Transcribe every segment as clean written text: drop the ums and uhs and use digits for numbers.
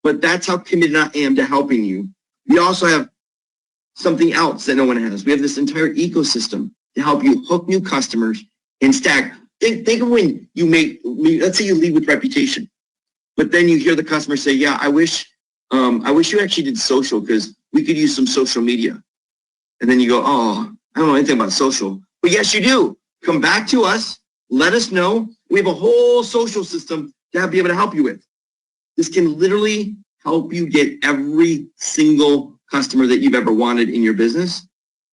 but that's how committed I am to helping you. We also have something else that no one has. We have this entire ecosystem to help you hook new customers and stack. Think of when you let's say you lead with reputation, but then you hear the customer say, yeah, I wish you actually did social because we could use some social media. And then you go, oh, I don't know anything about social. But yes, you do. Come back to us. Let us know. We have a whole social system to be able to help you with. This can literally help you get every single customer that you've ever wanted in your business.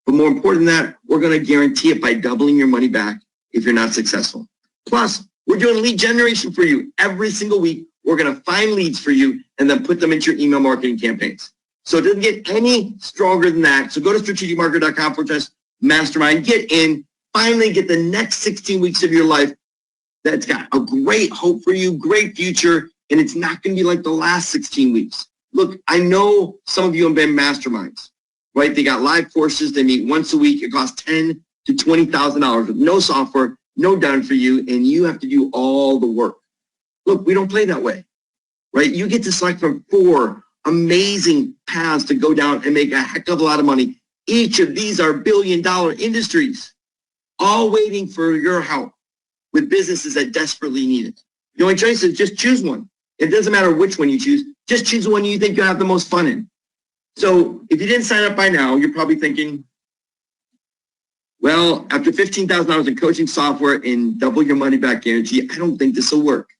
But more important than that, we're going to guarantee it by doubling your money back if you're not successful. Plus, we're doing lead generation for you every single week. We're going to find leads for you and then put them into your email marketing campaigns. So it doesn't get any stronger than that. So go to strategicmarketer.com/mastermind, get in, finally get the next 16 weeks of your life that's got a great hope for you, great future, and it's not going to be like the last 16 weeks. Look, I know some of you have been masterminds, right? They got live courses. They meet once a week. It costs $10,000 to $20,000 with no software, no done for you, and you have to do all the work. Look, we don't play that way, right? You get to select from 4 amazing paths to go down and make a heck of a lot of money. Each of these are billion-dollar industries, all waiting for your help with businesses that desperately need it. The only choice is just choose one. It doesn't matter which one you choose. Just choose the one you think you'll have the most fun in. So if you didn't sign up by now, you're probably thinking, well, after $15,000 in coaching software and double your money back guarantee, I don't think this will work.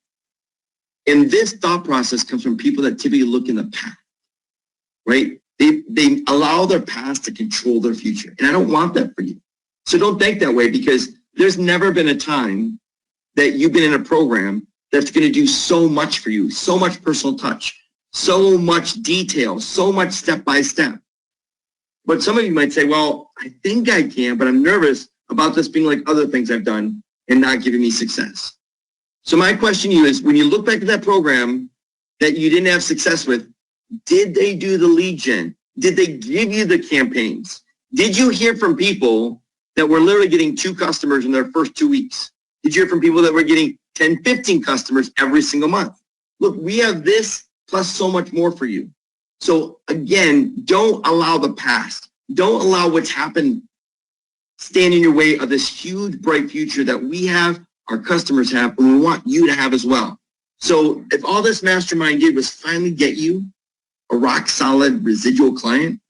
And this thought process comes from people that typically look in the past, right? They allow their past to control their future. And I don't want that for you. So don't think that way, because there's never been a time that you've been in a program that's going to do so much for you, so much personal touch, so much detail, so much step-by-step. But some of you might say, well, I think I can, but I'm nervous about this being like other things I've done and not giving me success. So my question to you is, when you look back at that program that you didn't have success with, did they do the lead gen? Did they give you the campaigns? Did you hear from people that were literally getting 2 customers in their first 2 weeks? Did you hear from people that were getting 10, 15 customers every single month? Look, we have this plus so much more for you. So again, don't allow the past. Don't allow what's happened stand in your way of this huge, bright future that we have, our customers have, and we want you to have as well. So if all this mastermind did was finally get you a rock solid residual client,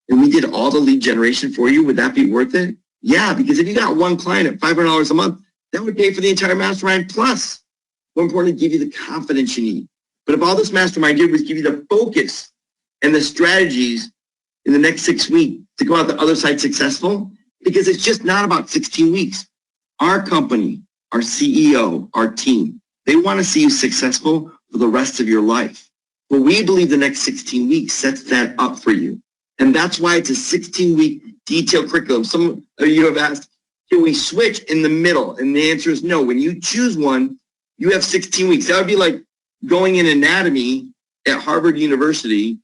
and we did all the lead generation for you, would that be worth it? Yeah, because if you got one client at $500 a month, that would pay for the entire mastermind, plus, more importantly, give you the confidence you need. But if all this mastermind did was give you the focus and the strategies in the next 6 weeks to go out the other side successful, because it's just not about 16 weeks. Our company, our CEO, our team, they want to see you successful for the rest of your life. But we believe the next 16 weeks sets that up for you. And that's why it's a 16-week detailed curriculum. Some of you have asked, can we switch in the middle? And the answer is no. When you choose one, you have 16 weeks. That would be like going in anatomy at Harvard University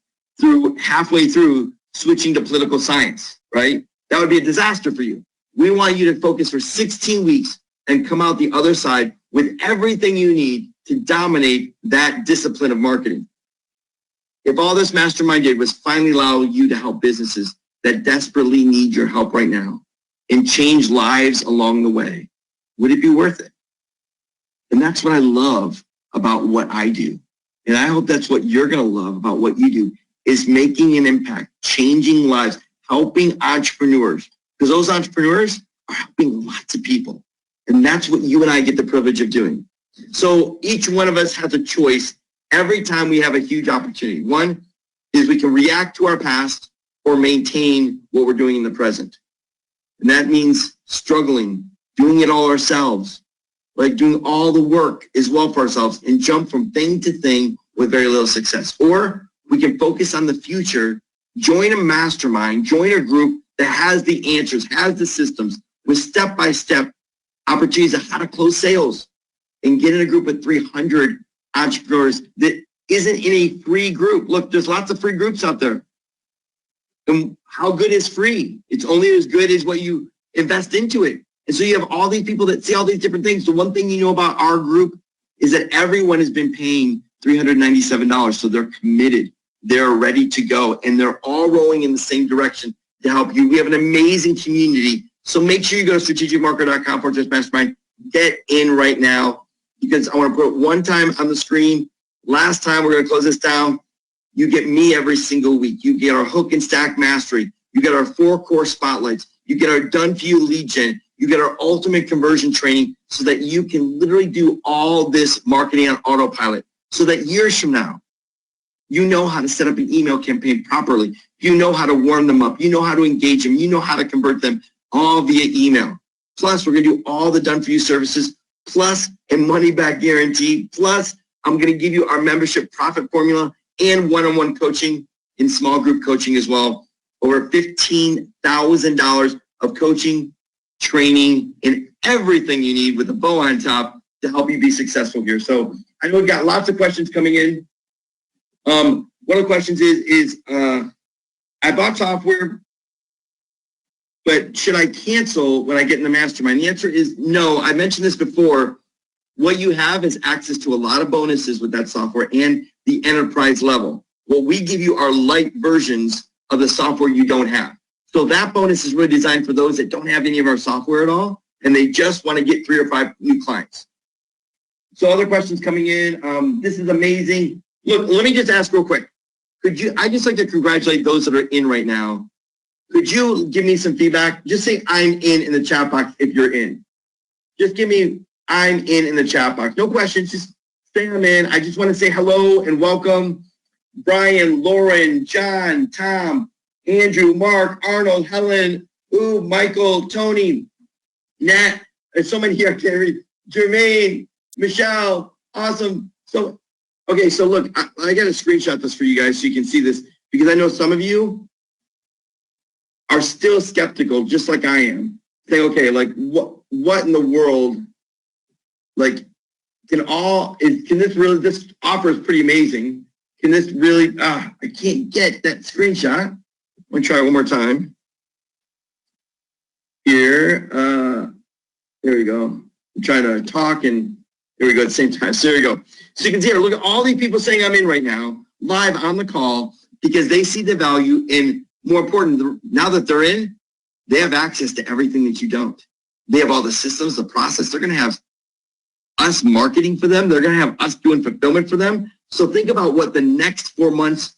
halfway through switching to political science, right? That would be a disaster for you. We want you to focus for 16 weeks and come out the other side with everything you need to dominate that discipline of marketing. If all this mastermind did was finally allow you to help businesses that desperately need your help right now and change lives along the way, would it be worth it? And that's what I love about what I do. And I hope that's what you're going to love about what you do, is making an impact, changing lives, helping entrepreneurs. Because those entrepreneurs are helping lots of people. And that's what you and I get the privilege of doing. So each one of us has a choice every time we have a huge opportunity. One is we can react to our past or maintain what we're doing in the present. And that means struggling, doing it all ourselves, like doing all the work as well for ourselves and jump from thing to thing with very little success. Or we can focus on the future, join a mastermind, join a group that has the answers, has the systems with step-by-step opportunities of how to close sales, and get in a group of 300 entrepreneurs that isn't in a free group. Look, there's lots of free groups out there. And how good is free? It's only as good as what you invest into it. And so you have all these people that see all these different things. The one thing you know about our group is that everyone has been paying $397. So they're committed. They're ready to go. And they're all rowing in the same direction to help you. We have an amazing community. So make sure you go to strategicmarketer.com/mastermind. Get in right now, because I want to put it one time on the screen. Last time, we're going to close this down. You get me every single week. You get our hook and stack mastery. You get our 4 core spotlights. You get our done for you lead gen. You get our ultimate conversion training so that you can literally do all this marketing on autopilot, so that years from now, you know how to set up an email campaign properly. You know how to warm them up. You know how to engage them. You know how to convert them, all via email. Plus, we're going to do all the done for you services, plus a money back guarantee. Plus, I'm going to give you our membership profit formula and one-on-one coaching in small group coaching as well. Over $15,000 of coaching, training, and everything you need with a bow on top to help you be successful here. So I know we've got lots of questions coming in. One of the questions is I bought software, but should I cancel when I get in the mastermind? The answer is no. I mentioned this before. What you have is access to a lot of bonuses with that software and the enterprise level. What we give you are light versions of the software you don't have. So that bonus is really designed for those that don't have any of our software at all, and they just want to get 3 or 5 new clients. So other questions coming in. This is amazing. Look, let me just ask real quick. I'd just like to congratulate those that are in right now. Could you give me some feedback? Just say I'm in the chat box if you're in. Just give me I'm in the chat box. No questions, just say I'm in. I just want to say hello and welcome. Brian, Lauren, John, Tom, Andrew, Mark, Arnold, Helen, Michael, Tony, Nat. There's so many here I can't read. Jermaine, Michelle, awesome. So, okay, so look, I got to screenshot this for you guys so you can see this, because I know some of you are still skeptical, just like I am. Saying, okay, like what in the world? Like, can this really? This offer is pretty amazing. Can this really? I can't get that screenshot. I'm gonna try it one more time. Here, there we go. I'm trying to talk, and here we go at the same time. So there we go. So you can see here. Look at all these people saying I'm in right now, live on the call, because they see the value. And more important, now that they're in, they have access to everything that you don't. They have all the systems, the process. They're going to have us marketing for them. They're going to have us doing fulfillment for them. So think about what the next 4 months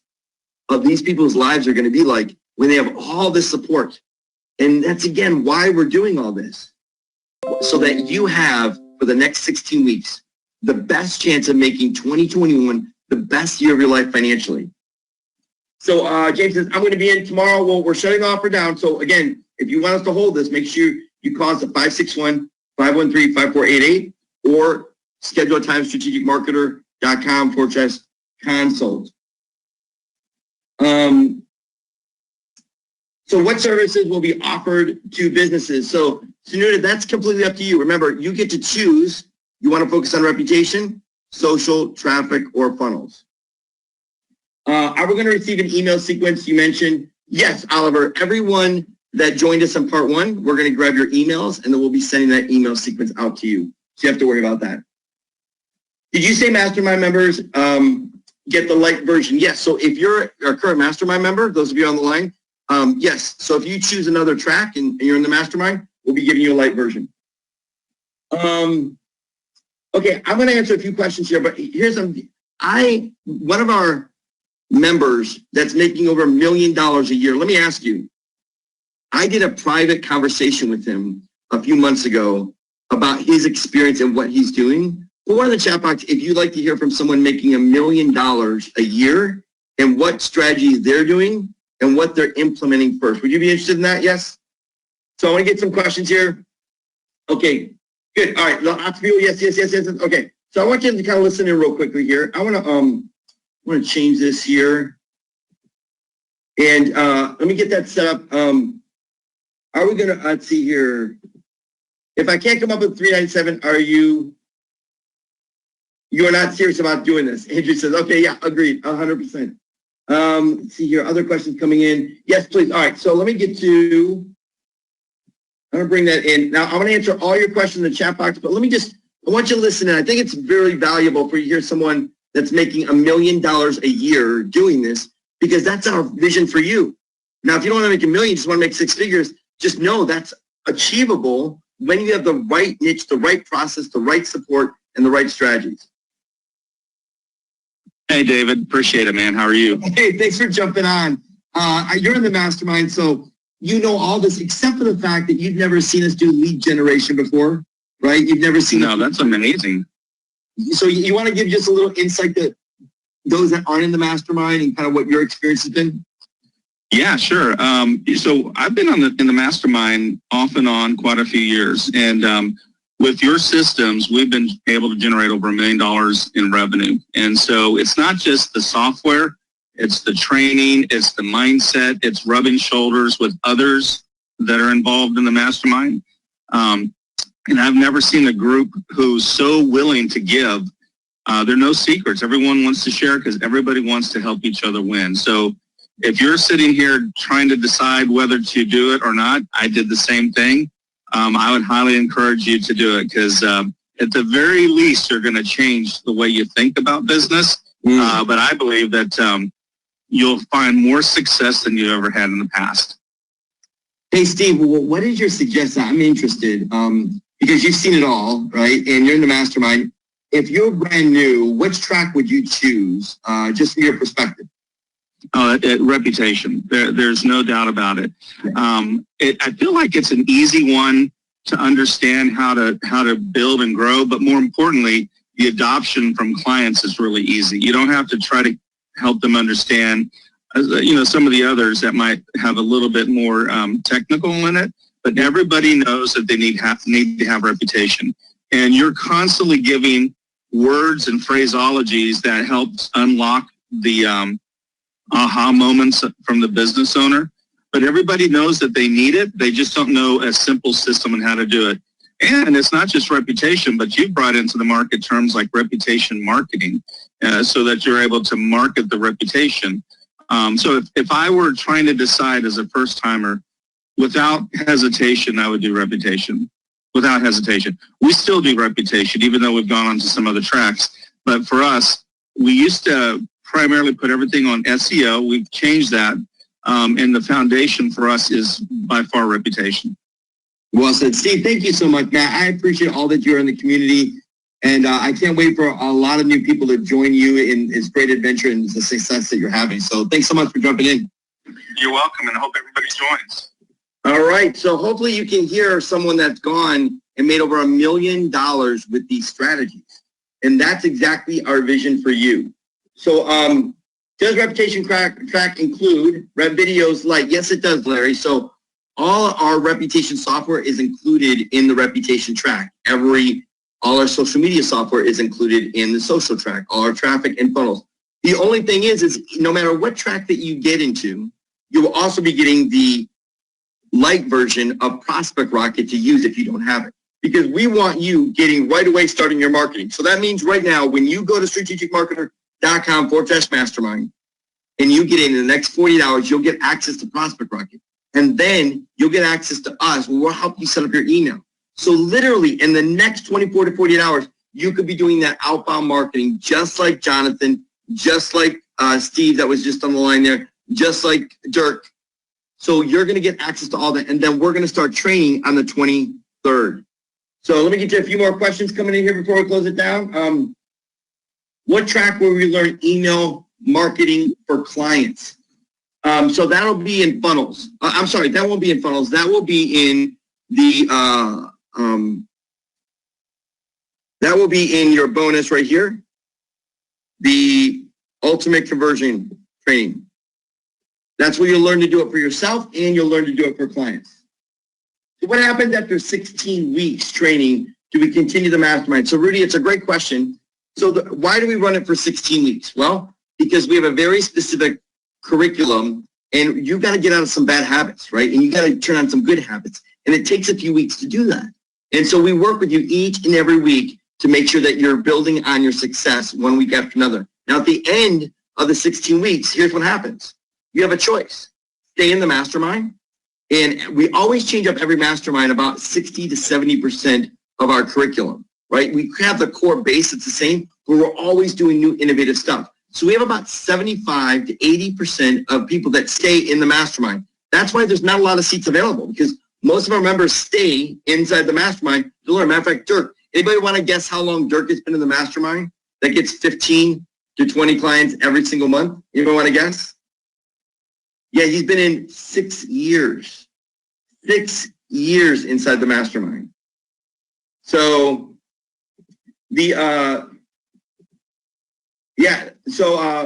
of these people's lives are going to be like when they have all this support. And that's, again, why we're doing all this. So that you have, for the next 16 weeks, the best chance of making 2021 the best year of your life financially. So James says, I'm going to be in tomorrow. Well, we're shutting the offer down. So again, if you want us to hold this, make sure you call us at 561-513-5488 or schedule a time, strategicmarketer.com/consult. So what services will be offered to businesses? So Sunuta, that's completely up to you. Remember, you get to choose. You want to focus on reputation, social, traffic, or funnels. Are we going to receive an email sequence you mentioned? Yes, Oliver. Everyone that joined us on part 1, we're going to grab your emails, and then we'll be sending that email sequence out to you. So you have to worry about that. Did you say mastermind members get the light version? Yes. So if you're a current mastermind member, those of you on the line, yes. So if you choose another track and you're in the mastermind, we'll be giving you a light version. Okay, I'm going to answer a few questions here, but here's something. One of our members that's making over $1 million a year, let me ask you, I did a private conversation with him a few months ago about his experience and what he's doing. Put one in the chat box if you'd like to hear from someone making $1 million a year and what strategies they're doing and what they're implementing first. Would you be interested in that? Yes? So I want to get some questions here. Okay, good. All right, lots of people, yes. Okay, so I want you to kind of listen in real quickly here. I want to change this here. And let me get that set up. Are we going to, let's see here. If I can't come up with 397, you're not serious about doing this? Andrew says, okay, yeah, agreed, 100%. Let's see here, other questions coming in. Yes, please. All right, so let me get to, I'm gonna bring that in. Now, I'm gonna answer all your questions in the chat box, but I want you to listen in. I think it's very valuable for you to hear someone that's making $1 million a year doing this, because that's our vision for you. Now, if you don't want to make $1 million, you just want to make 6 figures, just know that's achievable when you have the right niche, the right process, the right support, and the right strategies. Hey, David. Appreciate it, man. How are you? Hey, thanks for jumping on. You're in the mastermind, so you know all this, except for the fact that you've never seen us do lead generation before, right? You've never seen. No, that's amazing. So you want to give just a little insight to those that aren't in the mastermind and kind of what your experience has been? Yeah, sure. So I've been in the mastermind off and on quite a few years, and with your systems, we've been able to generate over $1 million in revenue. And so it's not just the software, it's the training, it's the mindset, it's rubbing shoulders with others that are involved in the mastermind. And I've never seen a group who's so willing to give. There are no secrets. Everyone wants to share because everybody wants to help each other win. So if you're sitting here trying to decide whether to do it or not, I did the same thing. I would highly encourage you to do it because at the very least, you're going to change the way you think about business. But I believe that you'll find more success than you ever had in the past. Hey, Steve, what is your suggestion? I'm interested because you've seen it all, right? And you're in the mastermind. If you're brand new, which track would you choose, just from your perspective? Reputation. There's no doubt about it. I feel like it's an easy one to understand how to build and grow, but more importantly, the adoption from clients is really easy. You don't have to try to help them understand, some of the others that might have a little bit more technical in it, but everybody knows that they need to have reputation. And you're constantly giving words and phraseologies that helps unlock the aha moments from the business owner, but everybody knows that they need it. They just don't know a simple system and how to do it. And it's not just reputation, but you've brought into the market terms like reputation marketing so that you're able to market the reputation. So if I were trying to decide as a first timer, without hesitation, I would do reputation. Without hesitation. We still do reputation, even though we've gone on to some other tracks. But for us, we used to primarily put everything on SEO. We've changed that. And the foundation for us is by far reputation. Well said, Steve. Thank you so much, Matt. I appreciate all that you're in the community. And I can't wait for a lot of new people to join you in this great adventure and the success that you're having. So thanks so much for jumping in. You're welcome, and I hope everybody joins. All right. So hopefully you can hear someone that's gone and made over $1 million with these strategies. And that's exactly our vision for you. So does reputation track include rep videos like? Yes, it does, Larry. So all our reputation software is included in the reputation track. All our social media software is included in the social track, all our traffic and funnels. The only thing is no matter what track that you get into, you will also be getting the light version of Prospect Rocket to use if you don't have it. Because we want you getting right away starting your marketing. So that means right now, when you go to strategicmarketer.com/mastermind and you get in the next 48 hours, you'll get access to Prospect Rocket. And then you'll get access to us. We'll help you set up your email. So literally in the next 24 to 48 hours, you could be doing that outbound marketing just like Jonathan, just like Steve that was just on the line there, just like Dirk. So you're going to get access to all that. And then we're going to start training on the 23rd. So let me get you a few more questions coming in here before we close it down. What track will we learn email marketing for clients? So that'll be in funnels. I'm sorry, that won't be in funnels. That will be in the that will be in your bonus right here, the ultimate conversion training. That's where you'll learn to do it for yourself and you'll learn to do it for clients. So what happens after 16 weeks training? Do we continue the mastermind? So Rudy, it's a great question. So why do we run it for 16 weeks? Well, because we have a very specific curriculum and you got to get out of some bad habits, right? And you got to turn on some good habits. And it takes a few weeks to do that. And so we work with you each and every week to make sure that you're building on your success one week after another. Now, at the end of the 16 weeks, here's what happens. You have a choice. Stay in the mastermind. And we always change up every mastermind about 60 to 70% of our curriculum. right? We have the core base, it's the same, but we're always doing new innovative stuff. So we have about 75 to 80% of people that stay in the mastermind. That's why there's not a lot of seats available, because most of our members stay inside the mastermind to learn. Matter of fact, Dirk, anybody want to guess how long Dirk has been in the mastermind? That gets 15 to 20 clients every single month. Anybody want to guess? Yeah, he's been in 6 years. 6 years inside the mastermind. So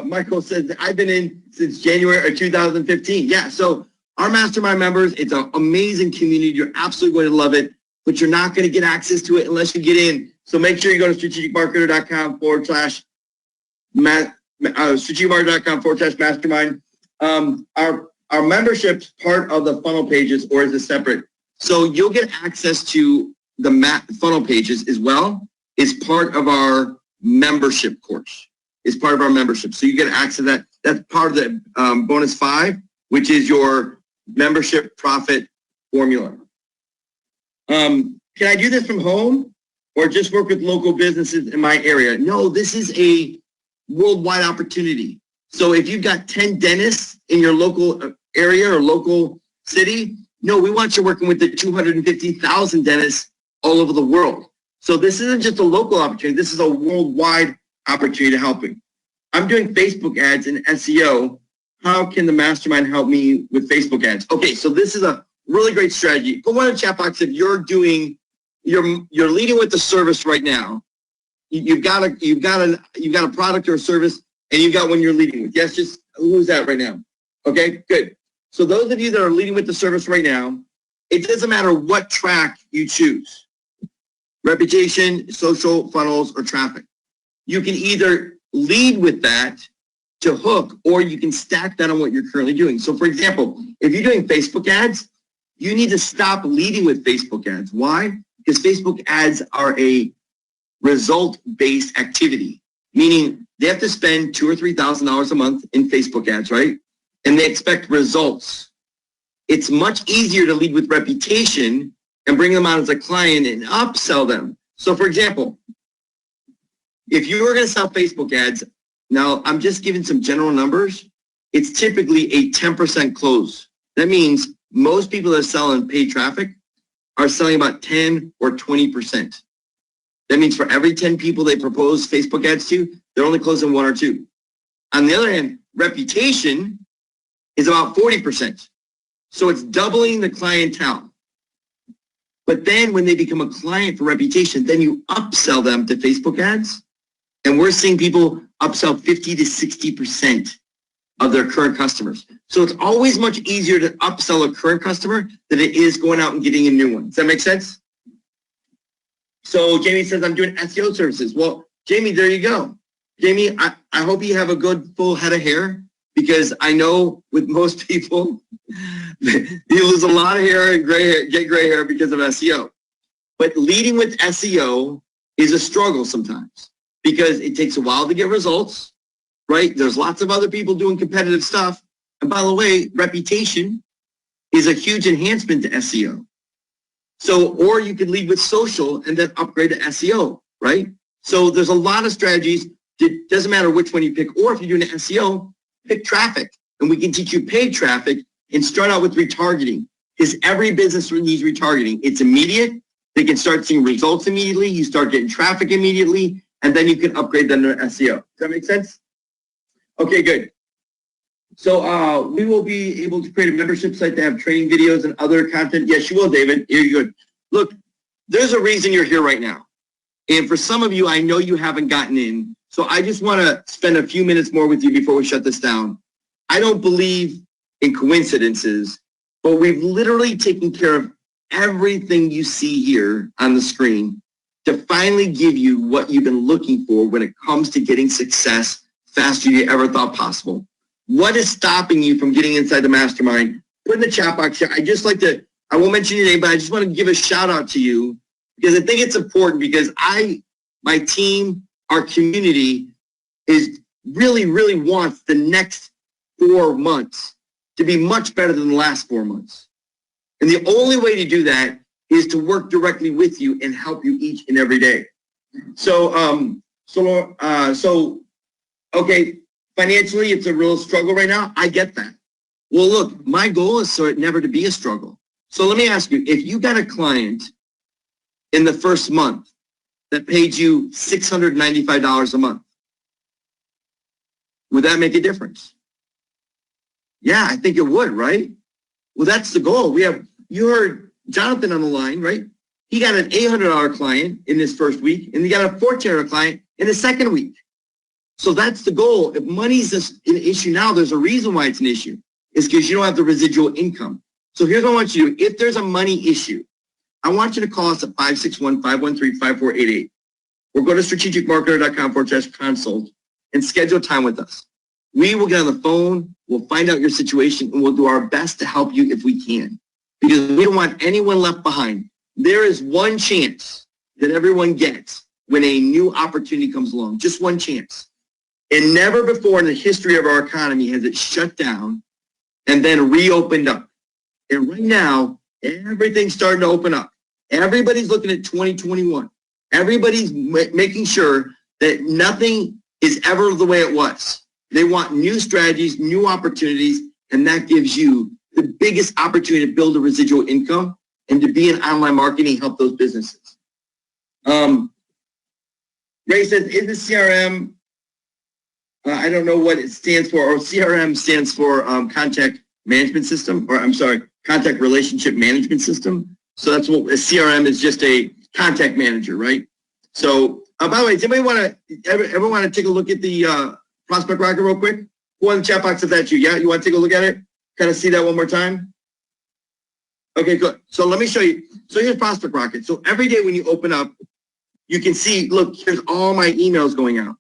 Michael says, I've been in since January of 2015. Yeah, so our mastermind members, it's an amazing community. You're absolutely going to love it, but you're not going to get access to it unless you get in. So make sure you go to strategicmarketer.com/mastermind. Our membership's part of the funnel pages, or is it separate? So you'll get access to the funnel pages as well. Is part of our membership course. Is part of our membership. So you get access to that. That's part of the bonus 5, which is your membership profit formula. Can I do this from home or just work with local businesses in my area? No, this is a worldwide opportunity. So if you've got 10 dentists in your local area or local city, no, we want you working with the 250,000 dentists all over the world. So this isn't just a local opportunity. This is a worldwide opportunity to helping. I'm doing Facebook ads and SEO. How can the mastermind help me with Facebook ads? Okay, so this is a really great strategy. Go on to the chat box if you're leading with the service right now. You've got a product or a service, and you've got one you're leading with. Yes, just who's that right now? Okay, good. So those of you that are leading with the service right now, it doesn't matter what track you choose. Reputation, social, funnels, or traffic. You can either lead with that to hook, or you can stack that on what you're currently doing. So for example, if you're doing Facebook ads, you need to stop leading with Facebook ads. Why? Because Facebook ads are a result-based activity, meaning they have to spend $2,000 or $3,000 a month in Facebook ads, right? And they expect results. It's much easier to lead with reputation and bring them on as a client and upsell them. So for example, if you were going to sell Facebook ads, now I'm just giving some general numbers, it's typically a 10% close. That means most people that are selling paid traffic are selling about 10 or 20%. That means for every 10 people they propose Facebook ads to, they're only closing 1 or 2. On the other hand, reputation is about 40%. So it's doubling the clientele. But then when they become a client for reputation, then you upsell them to Facebook ads. And we're seeing people upsell 50 to 60% of their current customers. So it's always much easier to upsell a current customer than it is going out and getting a new one. Does that make sense? So Jamie says, I'm doing SEO services. Well, Jamie, there you go. Jamie, I hope you have a good full head of hair, because I know with most people, you lose a lot of hair and get gray hair because of SEO. But leading with SEO is a struggle sometimes, because it takes a while to get results, right? There's lots of other people doing competitive stuff. And by the way, reputation is a huge enhancement to SEO. So, or you could lead with social and then upgrade to SEO, right? So there's a lot of strategies. It doesn't matter which one you pick, or if you're doing SEO, pick traffic. And we can teach you paid traffic and start out with retargeting, because every business needs retargeting. It's immediate. They can start seeing results immediately. You start getting traffic immediately, and then you can upgrade them to SEO. Does that make sense? Okay, good. So we will be able to create a membership site to have training videos and other content. Yes, you will, David. You're good. Look, there's a reason you're here right now. And for some of you, I know you haven't gotten in. So I just want to spend a few minutes more with you before we shut this down. I don't believe in coincidences, but we've literally taken care of everything you see here on the screen to finally give you what you've been looking for when it comes to getting success faster than you ever thought possible. What is stopping you from getting inside the mastermind? Put in the chat box here. I won't mention your name, but I just want to give a shout out to you, because I think it's important, because my team, our community is really wants the next 4 months to be much better than the last 4 months. And the only way to do that is to work directly with you and help you each and every day. So, okay, financially, it's a real struggle right now. I get that. Well, look, my goal is for it never to be a struggle. So let me ask you, if you got a client in the first month that paid you $695 a month, would that make a difference? Yeah, I think it would, right? Well, that's the goal. You heard Jonathan on the line, right? He got an $800 client in his first week, and he got a $1,400 client in his second week. So that's the goal. If money's an issue now, there's a reason why it's an issue. It's because you don't have the residual income. So here's what I want you to do. If there's a money issue, I want you to call us at 561-513-5488 or go to strategicmarketer.com/consult and schedule time with us. We will get on the phone, we'll find out your situation, and we'll do our best to help you if we can. Because we don't want anyone left behind. There is one chance that everyone gets when a new opportunity comes along. Just one chance. And never before in the history of our economy has it shut down and then reopened up. And right now, everything's starting to open up. Everybody's looking at 2021. Everybody's making sure that nothing is ever the way it was. They want new strategies, new opportunities, and that gives you the biggest opportunity to build a residual income and to be in online marketing, help those businesses. Ray says, is the CRM, I don't know what it stands for, or CRM stands for contact management system, or I'm sorry, contact relationship management system. So that's what a CRM is, just a contact manager, right? So, by the way, does anybody want to take a look at the Prospect Rocket real quick? Go in the chat box if that's you. Yeah, you want to take a look at it? Kind of see that one more time? Okay, good. So let me show you. So here's Prospect Rocket. So every day when you open up, you can see, look, here's all my emails going out.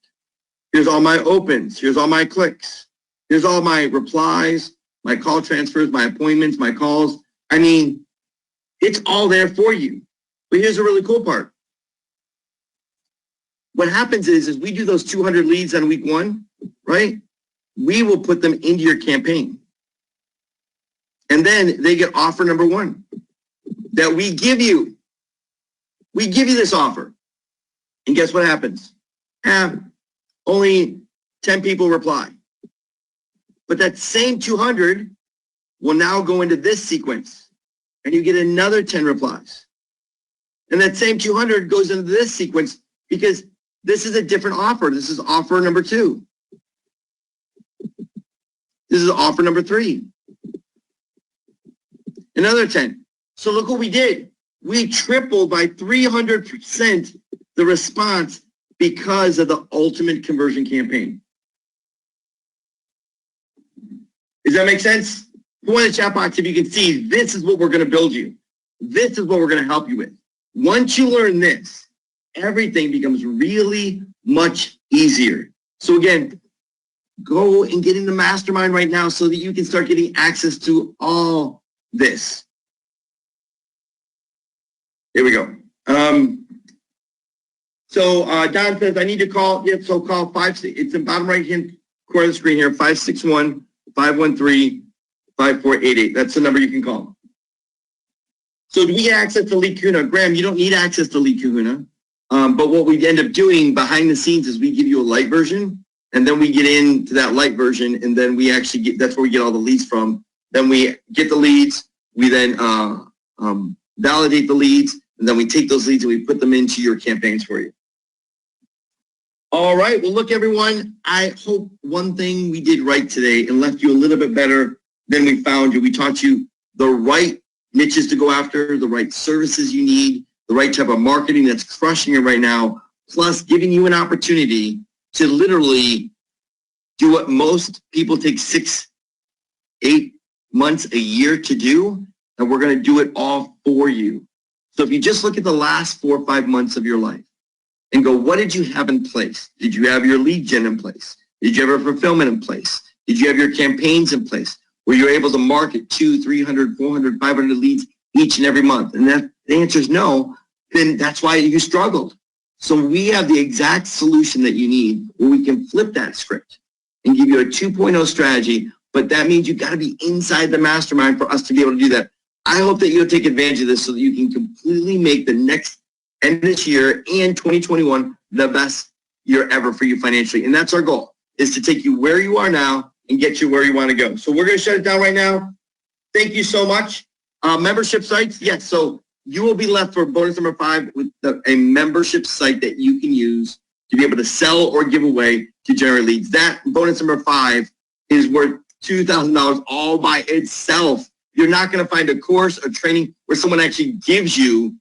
Here's all my opens. Here's all my clicks. Here's all my replies, my call transfers, my appointments, my calls. I mean, it's all there for you. But here's the really cool part. What happens is we do those 200 leads on week one, right? We will put them into your campaign. And then they get offer number one that we give you. We give you this offer. And guess what happens? Only 10 people reply. But that same 200 will now go into this sequence. And you get another 10 replies. And that same 200 goes into this sequence because this is a different offer. This is offer number 2. This is offer number 3. Another 10. So look what we did. We tripled by 300% the response because of the ultimate conversion campaign. Does that make sense? Go in the chat box if you can see, this is what we're going to build you. This is what we're going to help you with. Once you learn this, everything becomes really much easier. So again, go and get in the mastermind right now so that you can start getting access to all this. Here we go. Don says, I need to call. Yep, so call 56. It's in the bottom right-hand corner of the screen here, 561-513-5488. That's the number you can call. So do we get access to Lead Kahuna? Graham, you don't need access to Lead Kahuna. But what we end up doing behind the scenes is we give you a light version, and then we get into that light version, and then we actually get, that's where we get all the leads from. Then we get the leads, we then validate the leads, and then we take those leads and we put them into your campaigns for you. All right, well, look, everyone, I hope one thing we did right today and left you a little bit better than we found you. We taught you the right niches to go after, the right services you need, the right type of marketing that's crushing it right now, plus giving you an opportunity to literally do what most people take 6, 8 months, a year to do, and we're going to do it all for you. So if you just look at the last 4 or 5 months of your life and go, what did you have in place? Did you have your lead gen in place? Did you have a fulfillment in place? Did you have your campaigns in place? Were you able to market 200, 300, 400, 500 leads each and every month? And that the answer is no, then that's why you struggled. So we have the exact solution that you need where we can flip that script and give you a 2.0 strategy, but that means you've got to be inside the mastermind for us to be able to do that. I hope that you'll take advantage of this so that you can completely make the next end this year and 2021 the best year ever for you financially. And that's our goal, is to take you where you are now and get you where you want to go. So we're going to shut it down right now. Thank you so much. Membership sites, yes. So you will be left for bonus number 5 with a membership site that you can use to be able to sell or give away to generate leads. That bonus number 5 is worth $2,000 all by itself. You're not going to find a course or training where someone actually gives you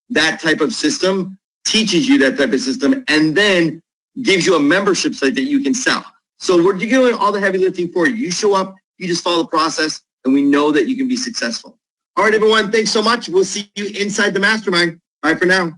that type of system, teaches you that type of system, and then gives you a membership site that you can sell. So we're doing all the heavy lifting for you. You show up, you just follow the process, and we know that you can be successful. All right, everyone, thanks so much. We'll see you inside the mastermind. Bye for now.